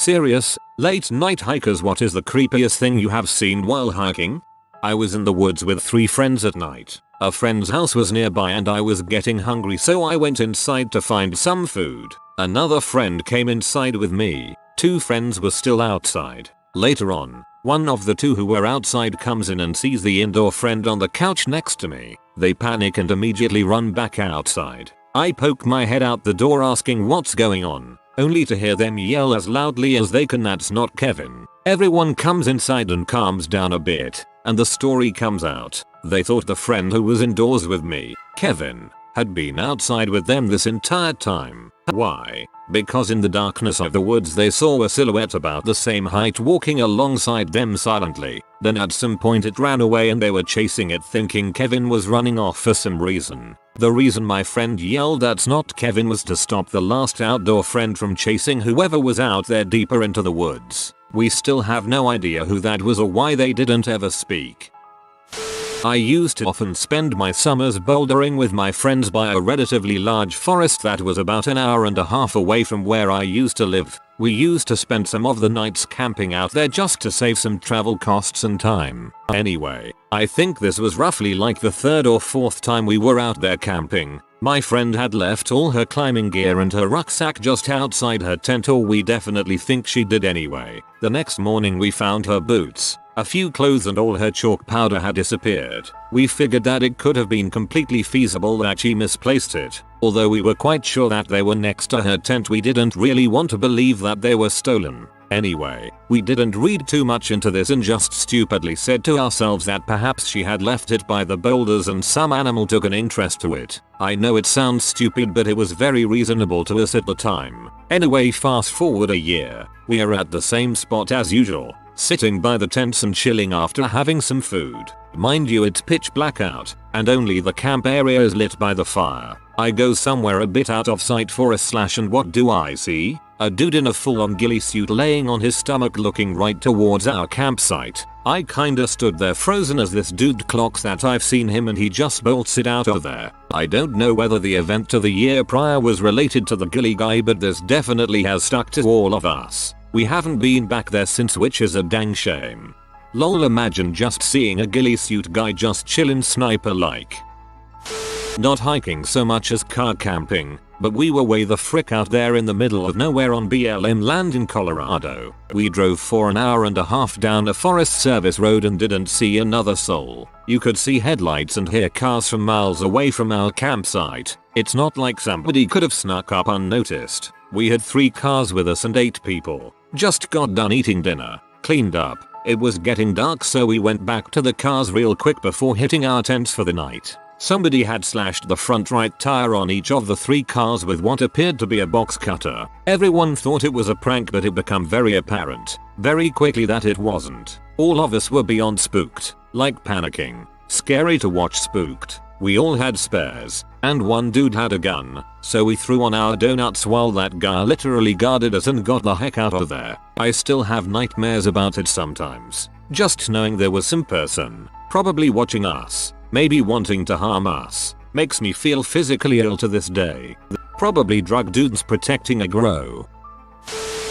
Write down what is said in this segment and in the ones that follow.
Serious, late night hikers, what is the creepiest thing you have seen while hiking? I was in the woods with 3 friends at night. A friend's house was nearby and I was getting hungry, so I went inside to find some food. Another friend came inside with me. 2 friends were still outside. Later on, one of the 2 who were outside comes in and sees the indoor friend on the couch next to me. They panic and immediately run back outside. I poke my head out the door asking what's going on, only to hear them yell as loudly as they can, "That's not Kevin." Everyone comes inside and calms down a bit, and the story comes out. They thought the friend who was indoors with me, Kevin, had been outside with them this entire time. Why? Because in the darkness of the woods they saw a silhouette about the same height walking alongside them silently. Then at some point it ran away and they were chasing it thinking Kevin was running off for some reason. The reason my friend yelled "That's not Kevin" was to stop the last outdoor friend from chasing whoever was out there deeper into the woods. We still have no idea who that was or why they didn't ever speak. I used to often spend my summers bouldering with my friends by a relatively large forest that was about an hour and a half away from where I used to live. We used to spend some of the nights camping out there just to save some travel costs and time. Anyway, I think this was roughly like the 3rd or 4th time we were out there camping. My friend had left all her climbing gear and her rucksack just outside her tent, or we definitely think she did anyway. The next morning we found her boots, a few clothes and all her chalk powder had disappeared. We figured that it could have been completely feasible that she misplaced it. Although we were quite sure that they were next to her tent, we didn't really want to believe that they were stolen. Anyway, we didn't read too much into this and just stupidly said to ourselves that perhaps she had left it by the boulders and some animal took an interest to it. I know it sounds stupid, but it was very reasonable to us at the time. Anyway, fast forward a year. We are at the same spot as usual, sitting by the tents and chilling after having some food. Mind you, it's pitch black out, and only the camp area is lit by the fire. I go somewhere a bit out of sight for a slash, and what do I see? A dude in a full-on ghillie suit laying on his stomach looking right towards our campsite. I kinda stood there frozen as this dude clocks that I've seen him and he just bolts it out of there. I don't know whether the event to the year prior was related to the ghillie guy, but this definitely has stuck to all of us. We haven't been back there since, which is a dang shame. Lol, imagine just seeing a ghillie suit guy just chillin' sniper like. Not hiking so much as car camping, but we were way the frick out there in the middle of nowhere on BLM land in Colorado. We drove for an hour and a half down a Forest Service road and didn't see another soul. You could see headlights and hear cars from miles away from our campsite. It's not like somebody could have snuck up unnoticed. We had 3 cars with us and 8 people. Just got done eating dinner, cleaned up. It was getting dark, so we went back to the cars real quick before hitting our tents for the night. Somebody had slashed the front right tire on each of the 3 cars with what appeared to be a box cutter. Everyone thought it was a prank, but it became very apparent very quickly that it wasn't. All of us were beyond spooked, like panicking. Scary to watch spooked. We all had spares, and one dude had a gun, so we threw on our donuts while that guy literally guarded us and got the heck out of there. I still have nightmares about it sometimes. Just knowing there was some person, probably watching us, maybe wanting to harm us, makes me feel physically ill to this day. Probably drug dudes protecting a grow.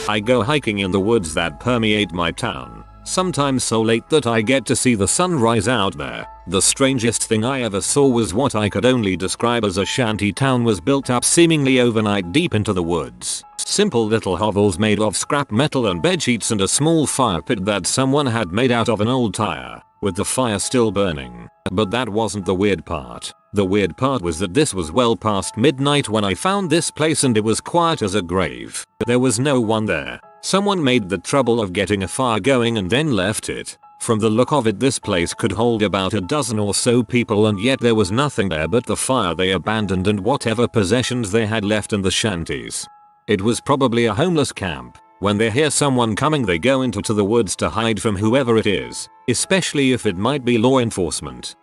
I go hiking in the woods that permeate my town, sometimes so late that I get to see the sunrise out there. The strangest thing I ever saw was what I could only describe as a shanty town was built up seemingly overnight deep into the woods. Simple little hovels made of scrap metal and bedsheets and a small fire pit that someone had made out of an old tire, with the fire still burning. But that wasn't the weird part. The weird part was that this was well past midnight when I found this place and it was quiet as a grave. There was no one there. Someone made the trouble of getting a fire going and then left it. From the look of it, this place could hold about a dozen or so people, and yet there was nothing there but the fire they abandoned and whatever possessions they had left in the shanties. It was probably a homeless camp. When they hear someone coming, they go into the woods to hide from whoever it is, especially if it might be law enforcement.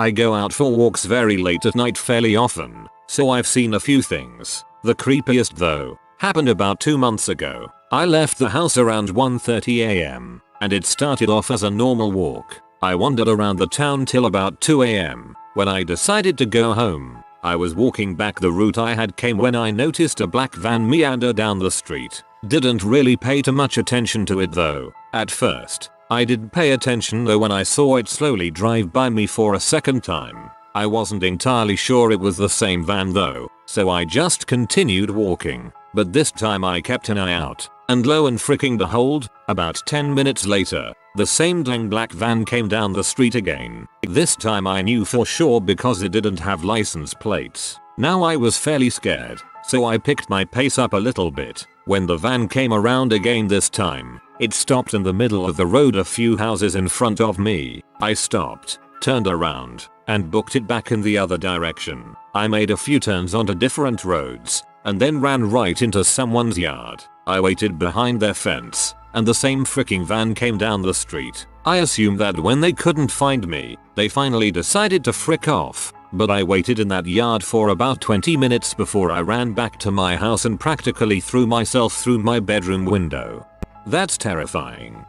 I go out for walks very late at night fairly often, so I've seen a few things. The creepiest though happened about 2 months ago. I left the house around 1:30 am, and it started off as a normal walk. I wandered around the town till about 2 am, when I decided to go home. I was walking back the route I had came when I noticed a black van meander down the street. Didn't really pay too much attention to it though. At first, I did pay attention though when I saw it slowly drive by me for a second time. I wasn't entirely sure it was the same van though, so I just continued walking. But this time I kept an eye out, and lo and freaking behold, about 10 minutes later, the same dang black van came down the street again. This time I knew for sure because it didn't have license plates. Now I was fairly scared, so I picked my pace up a little bit. When the van came around again this time, it stopped in the middle of the road a few houses in front of me. I stopped, turned around, and booked it back in the other direction. I made a few turns onto different roads, and then ran right into someone's yard. I waited behind their fence, and the same freaking van came down the street. I assumed that when they couldn't find me, they finally decided to frick off. But I waited in that yard for about 20 minutes before I ran back to my house and practically threw myself through my bedroom window. That's terrifying.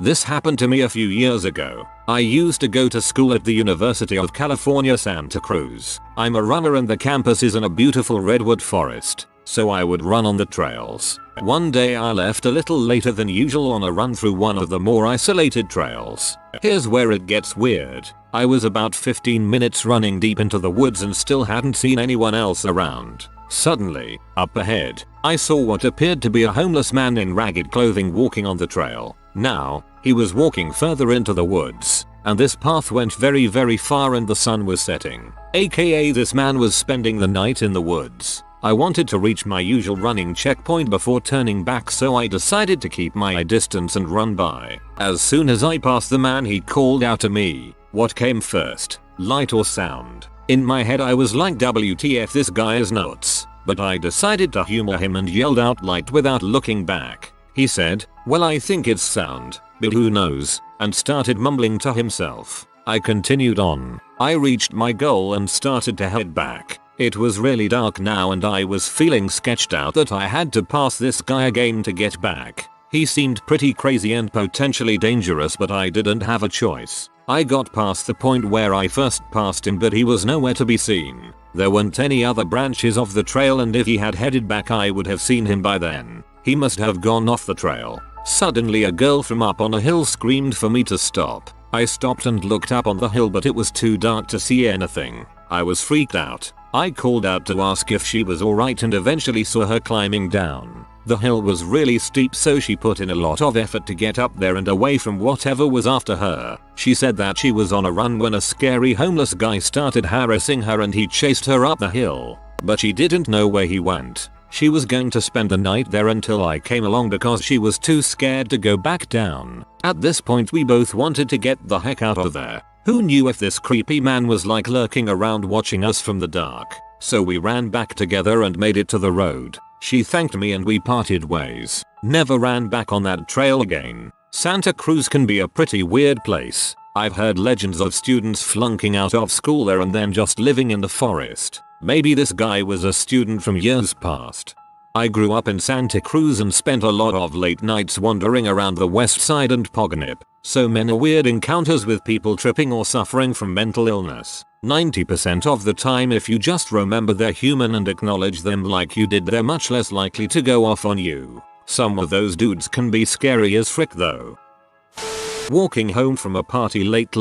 This happened to me a few years ago. I used to go to school at the University of California, Santa Cruz. I'm a runner and the campus is in a beautiful redwood forest, so I would run on the trails. One day I left a little later than usual on a run through one of the more isolated trails. Here's where it gets weird. I was about 15 minutes running deep into the woods and still hadn't seen anyone else around. Suddenly, up ahead, I saw what appeared to be a homeless man in ragged clothing walking on the trail. Now, he was walking further into the woods, and this path went very far and the sun was setting. AKA this man was spending the night in the woods. I wanted to reach my usual running checkpoint before turning back, so I decided to keep my distance and run by. As soon as I passed the man, he called out to me. What came first, light or sound? In my head I was like, WTF, this guy is nuts. But I decided to humor him and yelled out light without looking back. He said, well, I think it's sound, but who knows, and started mumbling to himself. I continued on. I reached my goal and started to head back. It was really dark now and I was feeling sketched out that I had to pass this guy again to get back. He seemed pretty crazy and potentially dangerous, but I didn't have a choice. I got past the point where I first passed him, but he was nowhere to be seen. There weren't any other branches of the trail, and if he had headed back I would have seen him by then. He must have gone off the trail. Suddenly a girl from up on a hill screamed for me to stop. I stopped and looked up on the hill, but it was too dark to see anything. I was freaked out. I called out to ask if she was alright and eventually saw her climbing down. The hill was really steep, so she put in a lot of effort to get up there and away from whatever was after her. She said that she was on a run when a scary homeless guy started harassing her and he chased her up the hill. But she didn't know where he went. She was going to spend the night there until I came along because she was too scared to go back down. At this point we both wanted to get the heck out of there. Who knew if this creepy man was like lurking around watching us from the dark? So we ran back together and made it to the road. She thanked me and we parted ways. Never ran back on that trail again. Santa Cruz can be a pretty weird place. I've heard legends of students flunking out of school there and then just living in the forest. Maybe this guy was a student from years past. I grew up in Santa Cruz and spent a lot of late nights wandering around the west side and Pognip. So many weird encounters with people tripping or suffering from mental illness. 90% of the time, if you just remember they're human and acknowledge them like you did, they're much less likely to go off on you. Some of those dudes can be scary as frick though. Walking home from a party late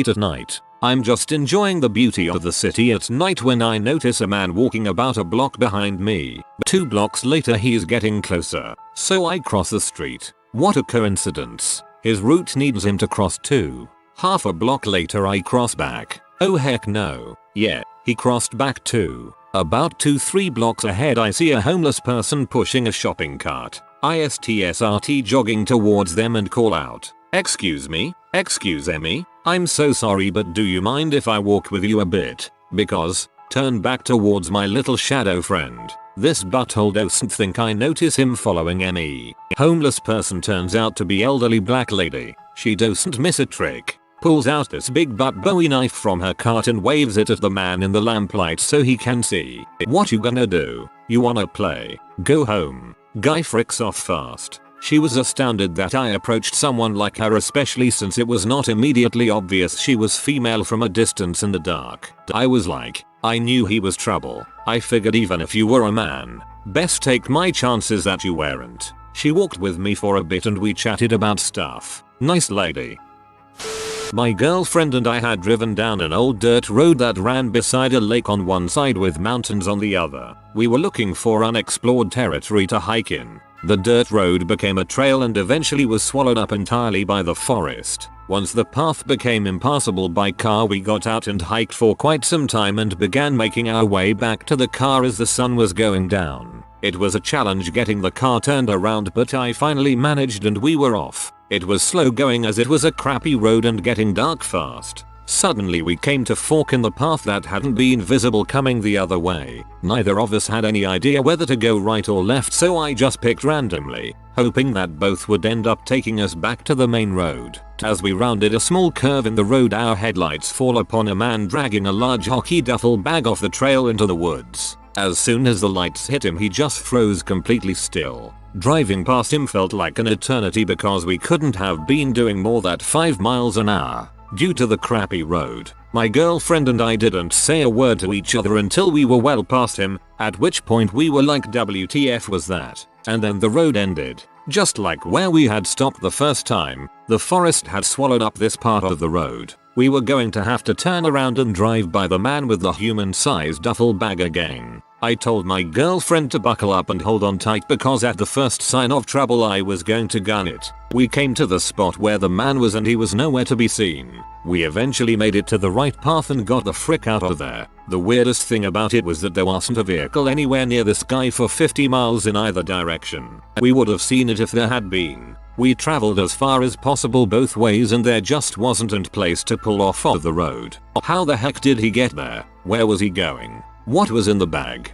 at night. I'm just enjoying the beauty of the city at night when I notice a man walking about a block behind me. 2 blocks later he's getting closer. So I cross the street. What a coincidence. His route needs him to cross too. Half a block later I cross back. Oh heck no. Yeah, he crossed back too. About 2-3 blocks ahead I see a homeless person pushing a shopping cart. ISTSRT jogging towards them and call out, "Excuse me? Excuse me? I'm so sorry, but do you mind if I walk with you a bit? Because," turn back towards my little shadow friend. This butthole doesn't think I notice him following me. Homeless person turns out to be elderly black lady. She doesn't miss a trick. Pulls out this big butt Bowie knife from her cart and waves it at the man in the lamplight so he can see. What you gonna do? You wanna play? Go home. Guy fricks off fast. She was astounded that I approached someone like her, especially since it was not immediately obvious she was female from a distance in the dark. I was like, I knew he was trouble. I figured even if you were a man, best take my chances that you weren't. She walked with me for a bit and we chatted about stuff. Nice lady. My girlfriend and I had driven down an old dirt road that ran beside a lake on one side with mountains on the other. We were looking for unexplored territory to hike in. The dirt road became a trail and eventually was swallowed up entirely by the forest. Once the path became impassable by car, we got out and hiked for quite some time and began making our way back to the car as the sun was going down. It was a challenge getting the car turned around, but I finally managed and we were off. It was slow going as it was a crappy road and getting dark fast. Suddenly we came to fork in the path that hadn't been visible coming the other way. Neither of us had any idea whether to go right or left, so I just picked randomly, hoping that both would end up taking us back to the main road. As we rounded a small curve in the road, our headlights fall upon a man dragging a large hockey duffel bag off the trail into the woods. As soon as the lights hit him, he just froze completely still. Driving past him felt like an eternity because we couldn't have been doing more than 5 miles an hour. Due to the crappy road, my girlfriend and I didn't say a word to each other until we were well past him, at which point we were like, WTF was that? And then the road ended. Just like where we had stopped the first time, the forest had swallowed up this part of the road. We were going to have to turn around and drive by the man with the human-sized duffel bag again. I told my girlfriend to buckle up and hold on tight because at the first sign of trouble I was going to gun it. We came to the spot where the man was and he was nowhere to be seen. We eventually made it to the right path and got the frick out of there. The weirdest thing about it was that there wasn't a vehicle anywhere near this guy for 50 miles in either direction. We would have seen it if there had been. We traveled as far as possible both ways and there just wasn't a place to pull off of the road. How the heck did he get there? Where was he going? What was in the bag?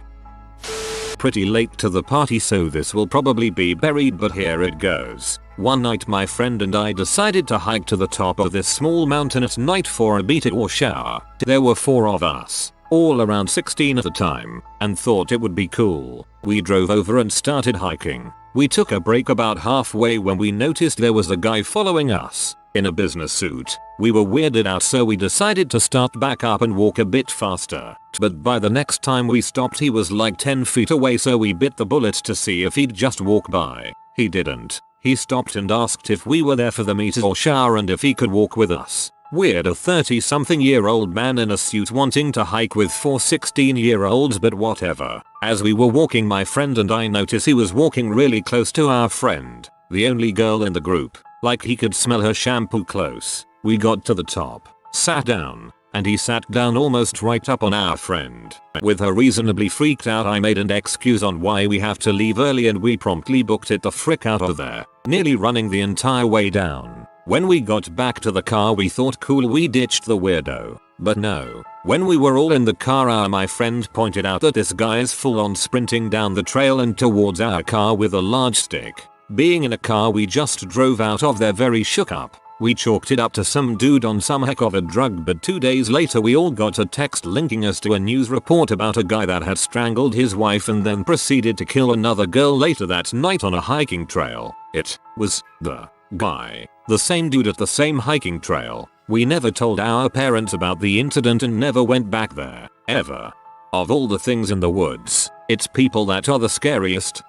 Pretty late to the party, so this will probably be buried, but here it goes. One night my friend and I decided to hike to the top of this small mountain at night for a beat or shower. There were 4 of us, all around 16 at the time, and thought it would be cool. We drove over and started hiking. We took a break about halfway when we noticed there was a guy following us, in a business suit. We were weirded out, so we decided to start back up and walk a bit faster. But by the next time we stopped he was like 10 feet away, so we bit the bullet to see if he'd just walk by. He didn't. He stopped and asked if we were there for the meet or shower and if he could walk with us. Weird, a 30-something-year-old man in a suit wanting to hike with 4 16-year-olds, but whatever. As we were walking, my friend and I noticed he was walking really close to our friend, the only girl in the group, like he could smell her shampoo close. We got to the top, sat down, and he sat down almost right up on our friend. With her reasonably freaked out, I made an excuse on why we have to leave early and we promptly booked it the frick out of there, nearly running the entire way down. When we got back to the car we thought cool, we ditched the weirdo. But no. When we were all in the car, my friend pointed out that this guy is full on sprinting down the trail and towards our car with a large stick. Being in a car we just drove out of there very shook up. We chalked it up to some dude on some heck of a drug, but 2 days later we all got a text linking us to a news report about a guy that had strangled his wife and then proceeded to kill another girl later that night on a hiking trail. It was the guy. The same dude at the same hiking trail. We never told our parents about the incident and never went back there, ever. Of all the things in the woods, it's people that are the scariest.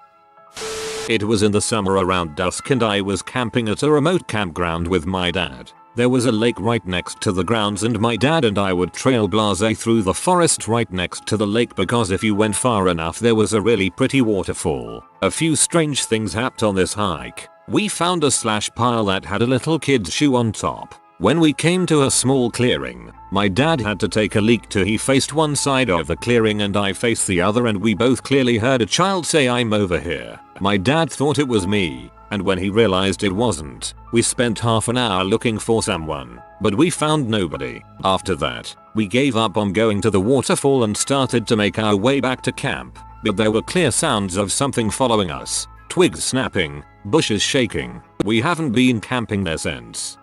It was in the summer around dusk and I was camping at a remote campground with my dad. There was a lake right next to the grounds and my dad and I would trail blase through the forest right next to the lake because if you went far enough there was a really pretty waterfall. A few strange things happened on this hike. We found a slash pile that had a little kid's shoe on top. When we came to a small clearing, my dad had to take a leak to he faced one side of the clearing and I faced the other, and we both clearly heard a child say, "I'm over here." My dad thought it was me, and when he realized it wasn't, we spent half an hour looking for someone, but we found nobody. After that, we gave up on going to the waterfall and started to make our way back to camp, but there were clear sounds of something following us, twigs snapping, bushes shaking. We haven't been camping there since.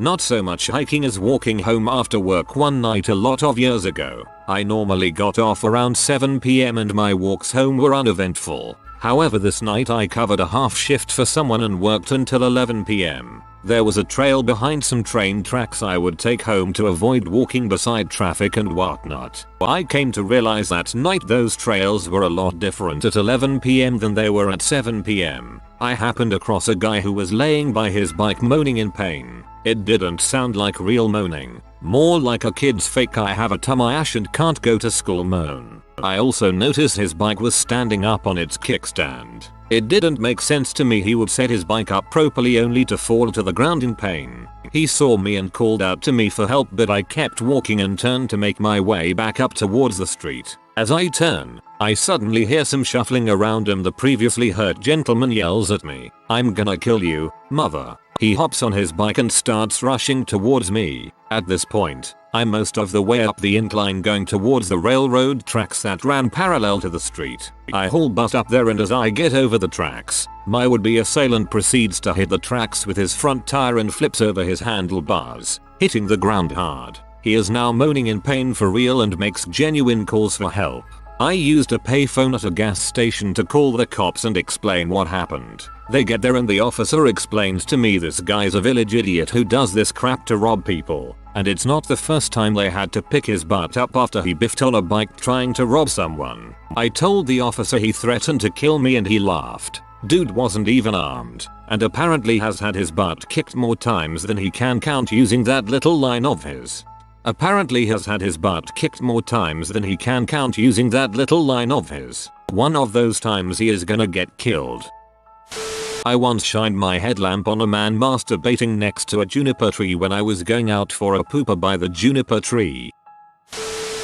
Not so much hiking as walking home after work one night a lot of years ago. I normally got off around 7 PM and my walks home were uneventful. However, this night I covered a half shift for someone and worked until 11 PM. There was a trail behind some train tracks I would take home to avoid walking beside traffic and whatnot. I came to realize that night those trails were a lot different at 11 PM than they were at 7 PM. I happened across a guy who was laying by his bike moaning in pain. It didn't sound like real moaning, more like a kid's fake "I have a tummy ache and can't go to school" moan. I also noticed his bike was standing up on its kickstand. It didn't make sense to me he would set his bike up properly only to fall to the ground in pain. He saw me and called out to me for help, but I kept walking and turned to make my way back up towards the street. As I turn, I suddenly hear some shuffling around and the previously hurt gentleman yells at me, "I'm gonna kill you, mother." He hops on his bike and starts rushing towards me. At this point, I'm most of the way up the incline going towards the railroad tracks that ran parallel to the street. I haul butt up there, and as I get over the tracks, my would-be assailant proceeds to hit the tracks with his front tire and flips over his handlebars, hitting the ground hard. He is now moaning in pain for real and makes genuine calls for help. I used a payphone at a gas station to call the cops and explain what happened. They get there and the officer explains to me this guy's a village idiot who does this crap to rob people, and it's not the first time they had to pick his butt up after he biffed on a bike trying to rob someone. I told the officer he threatened to kill me and he laughed. Dude wasn't even armed, and apparently has had his butt kicked more times than he can count using that little line of his. One of those times he is gonna get killed. I once shined my headlamp on a man masturbating next to a juniper tree when I was going out for a pooper by the juniper tree.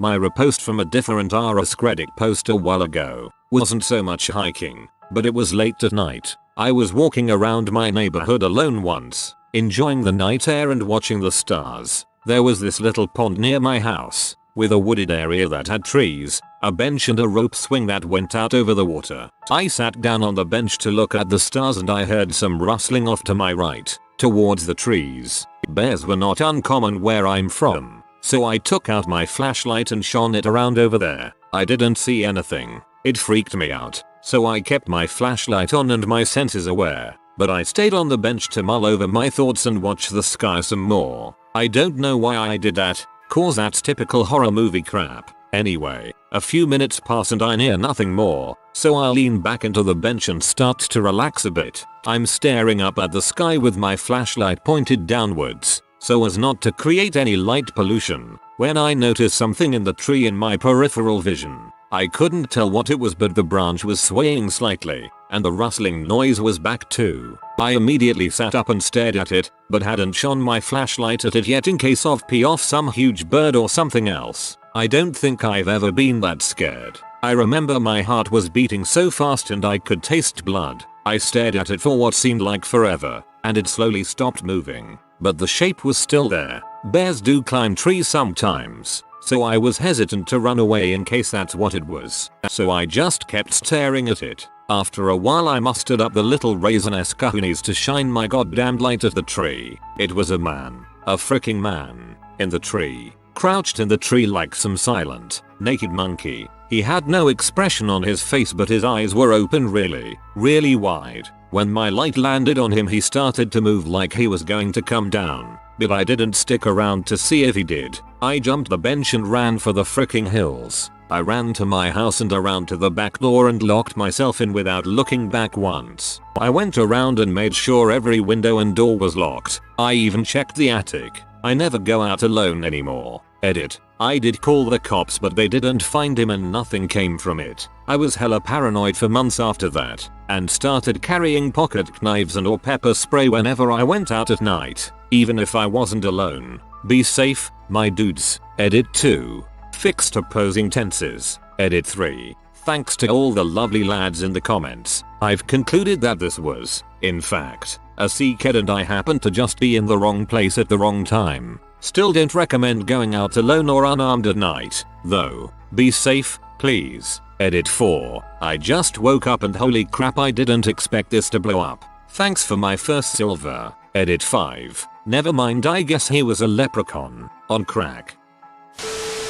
My repost from a different RS credit post a while ago wasn't so much hiking, but it was late at night. I was walking around my neighborhood alone once, enjoying the night air and watching the stars. There was this little pond near my house, with a wooded area that had trees, a bench and a rope swing that went out over the water. I sat down on the bench to look at the stars and I heard some rustling off to my right, towards the trees. Bears were not uncommon where I'm from, so I took out my flashlight and shone it around over there. I didn't see anything. It freaked me out, so I kept my flashlight on and my senses aware, but I stayed on the bench to mull over my thoughts and watch the sky some more. I don't know why I did that, cause that's typical horror movie crap. Anyway, a few minutes pass and I hear nothing more, so I lean back into the bench and start to relax a bit. I'm staring up at the sky with my flashlight pointed downwards, so as not to create any light pollution, when I notice something in the tree in my peripheral vision. I couldn't tell what it was, but the branch was swaying slightly, and the rustling noise was back too. I immediately sat up and stared at it, but hadn't shone my flashlight at it yet in case of pee off some huge bird or something else. I don't think I've ever been that scared. I remember my heart was beating so fast and I could taste blood. I stared at it for what seemed like forever, and it slowly stopped moving, but the shape was still there. Bears do climb trees sometimes, so I was hesitant to run away in case that's what it was. So I just kept staring at it. After a while I mustered up the little raisin-esque cojones to shine my goddamned light at the tree. It was a man, a freaking man, in the tree, crouched in the tree like some silent, naked monkey. He had no expression on his face, but his eyes were open really, really wide. When my light landed on him he started to move like he was going to come down, but I didn't stick around to see if he did. I jumped the bench and ran for the freaking hills. I ran to my house and around to the back door and locked myself in without looking back once. I went around and made sure every window and door was locked. I even checked the attic. I never go out alone anymore. Edit. I did call the cops, but they didn't find him and nothing came from it. I was hella paranoid for months after that, and started carrying pocket knives and or pepper spray whenever I went out at night, even if I wasn't alone. Be safe, my dudes. Edit 2. Fixed opposing tenses. Edit 3. Thanks to all the lovely lads in the comments, I've concluded that this was, in fact, a sea-kid and I happened to just be in the wrong place at the wrong time. Still don't recommend going out alone or unarmed at night, though. Be safe, please. Edit 4. I just woke up and holy crap, I didn't expect this to blow up. Thanks for my first silver. Edit 5. Never mind, I guess he was a leprechaun on crack.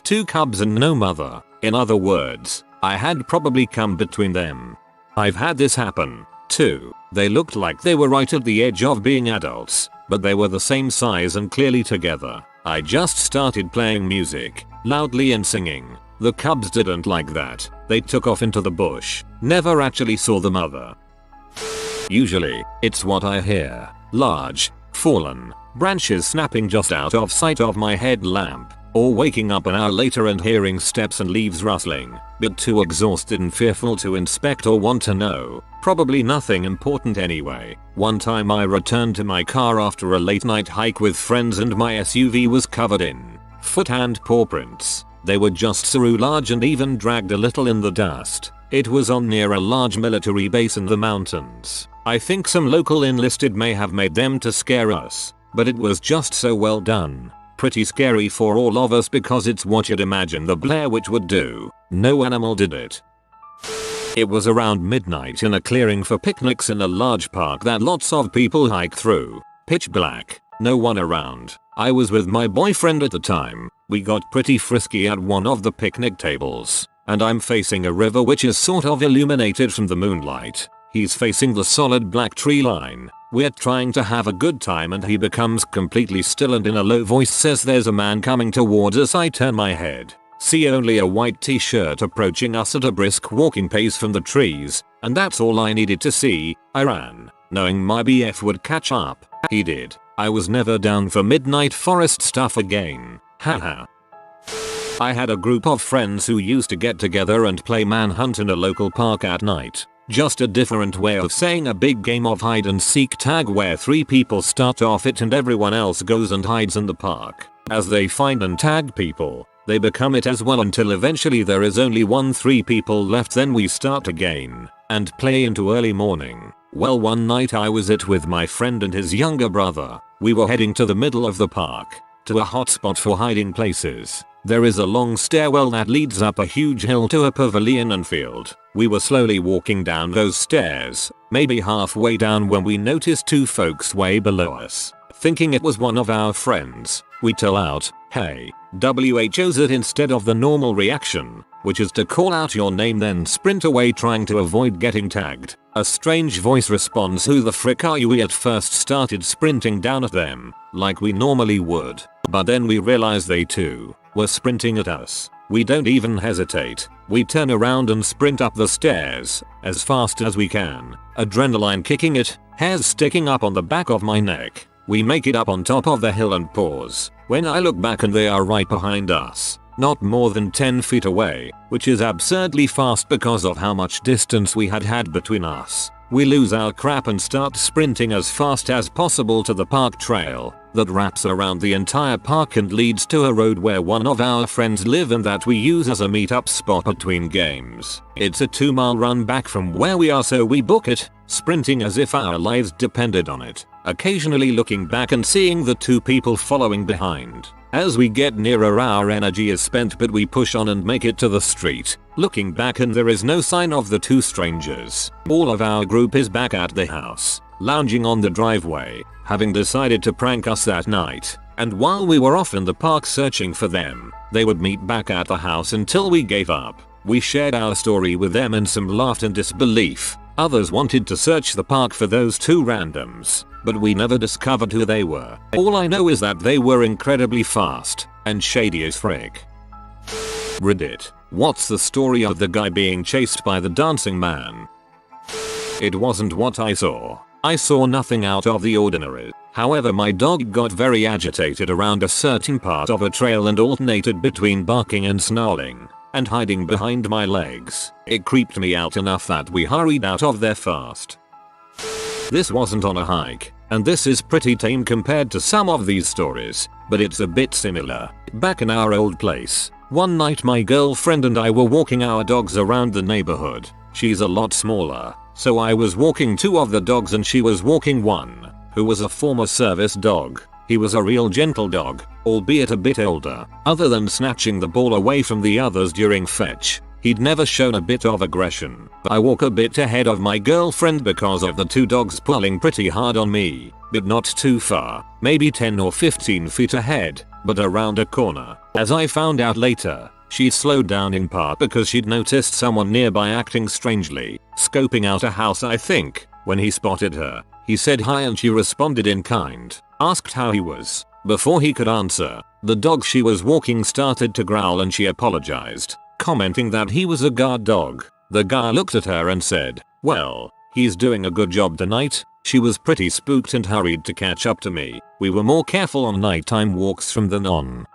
2 cubs and no mother. In other words, I had probably come between them. I've had this happen too. They looked like they were right at the edge of being adults. but they were the same size and clearly together. I just started playing music, loudly and singing. The cubs didn't like that. They took off into the bush. Never actually saw the mother. Usually, it's what I hear. Large, fallen branches snapping just out of sight of my headlamp. Or waking up an hour later and hearing steps and leaves rustling, but too exhausted and fearful to inspect or want to know. Probably nothing important anyway. One time I returned to my car after a late night hike with friends and my SUV was covered in foot and paw prints. They were just so large and even dragged a little in the dust. It was on near a large military base in the mountains. I think some local enlisted may have made them to scare us, but it was just so well done. Pretty scary for all of us because it's what you'd imagine the Blair Witch would do. No animal did it. It was around midnight in a clearing for picnics in a large park that lots of people hike through. Pitch black, no one around. I was with my boyfriend at the time. We got pretty frisky at one of the picnic tables, and I'm facing a river which is sort of illuminated from the moonlight. He's facing the solid black tree line. We're trying to have a good time and he becomes completely still and in a low voice says there's a man coming towards us. I turn my head, see only a white t-shirt approaching us at a brisk walking pace from the trees, and that's all I needed to see. I ran, knowing my BF would catch up. He did. I was never down for midnight forest stuff again. Haha. I had a group of friends who used to get together and play manhunt in a local park at night. Just a different way of saying a big game of hide and seek tag where 3 people start off it and everyone else goes and hides in the park. As they find and tag people, they become it as well until eventually there is only 3 people left. Then we start again and play into early morning. Well, one night I was it with my friend and his younger brother. We were heading to the middle of the park, to a hotspot for hiding places. There is a long stairwell that leads up a huge hill to a pavilion and field. We were slowly walking down those stairs, maybe halfway down when we noticed 2 folks way below us. Thinking it was one of our friends, we tell out, "Hey, WHO's it," instead of the normal reaction, which is to call out your name then sprint away trying to avoid getting tagged. A strange voice responds, "Who the frick are you?" We at first started sprinting down at them, like we normally would, but then we realized they too were sprinting at us. We don't even hesitate. We turn around and sprint up the stairs as fast as we can, adrenaline kicking it, hairs sticking up on the back of my neck. We make it up on top of the hill and pause. When I look back and they are right behind us, not more than 10 feet away, which is absurdly fast because of how much distance we had between us. We lose our crap and start sprinting as fast as possible to the park trail that wraps around the entire park and leads to a road where one of our friends live and that we use as a meetup spot between games. It's a 2-mile run back from where we are, so we book it, sprinting as if our lives depended on it, occasionally looking back and seeing the 2 people following behind. As we get nearer our energy is spent, but we push on and make it to the street, looking back and there is no sign of the 2 strangers. All of our group is back at the house, lounging on the driveway, having decided to prank us that night, and while we were off in the park searching for them, they would meet back at the house until we gave up. We shared our story with them and some laughed in disbelief. Others wanted to search the park for those 2 randoms, but we never discovered who they were. All I know is that they were incredibly fast and shady as frick. Reddit. What's the story of the guy being chased by the dancing man? It wasn't what I saw. I saw nothing out of the ordinary. However, my dog got very agitated around a certain part of a trail and alternated between barking and snarling and hiding behind my legs. It creeped me out enough that we hurried out of there fast. This wasn't on a hike, and this is pretty tame compared to some of these stories, but it's a bit similar. Back in our old place, one night my girlfriend and I were walking our dogs around the neighborhood. She's a lot smaller, so I was walking 2 of the dogs and she was walking one, who was a former service dog. He was a real gentle dog, albeit a bit older. Other than snatching the ball away from the others during fetch, he'd never shown a bit of aggression. I walk a bit ahead of my girlfriend because of the 2 dogs pulling pretty hard on me, but not too far, maybe 10 or 15 feet ahead, but around a corner. As I found out later, she slowed down in part because she'd noticed someone nearby acting strangely, scoping out a house I think. When he spotted her, He said hi and she responded in kind, asked how he was. Before he could answer, the dog she was walking started to growl and she apologized, commenting that he was a guard dog. The guy looked at her and said, "Well, he's doing a good job tonight." She was pretty spooked and hurried to catch up to me. We were more careful on nighttime walks from then on.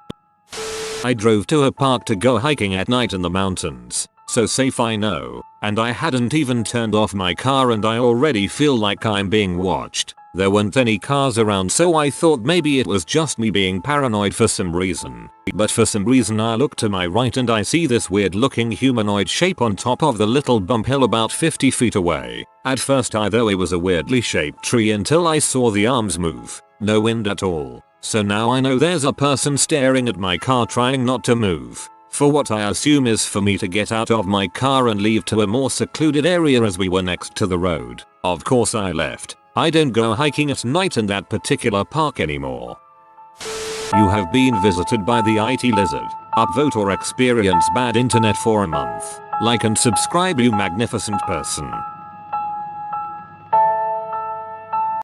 I drove to a park to go hiking at night in the mountains. So safe I know, and I hadn't even turned off my car and I already feel like I'm being watched. There weren't any cars around so I thought maybe it was just me being paranoid for some reason. But for some reason I look to my right and I see this weird looking humanoid shape on top of the little bump hill about 50 feet away. At first I thought it was a weirdly shaped tree until I saw the arms move. No wind at all. So now I know there's a person staring at my car trying not to move. For what I assume is for me to get out of my car and leave to a more secluded area as we were next to the road. Of course I left. I don't go hiking at night in that particular park anymore. You have been visited by the IT lizard. Upvote or experience bad internet for a month. Like and subscribe, you magnificent person.